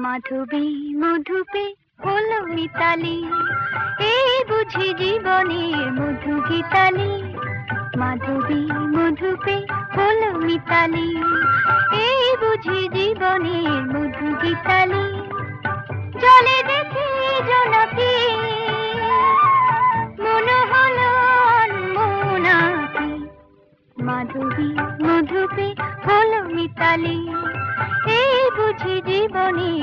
মাধবী মধুপে হলো মিতালি, এই বুঝি জীবনের মধু গীতালি। মাধবী মধুপে হলো মিতালি, এই বুঝি জীবনের মধু গীতালি। জলে দেখি জোনাকি, মনে হলো অনমনাকি। মাধবী মধুপে হলো মিতালি, এই বুঝি জীবনের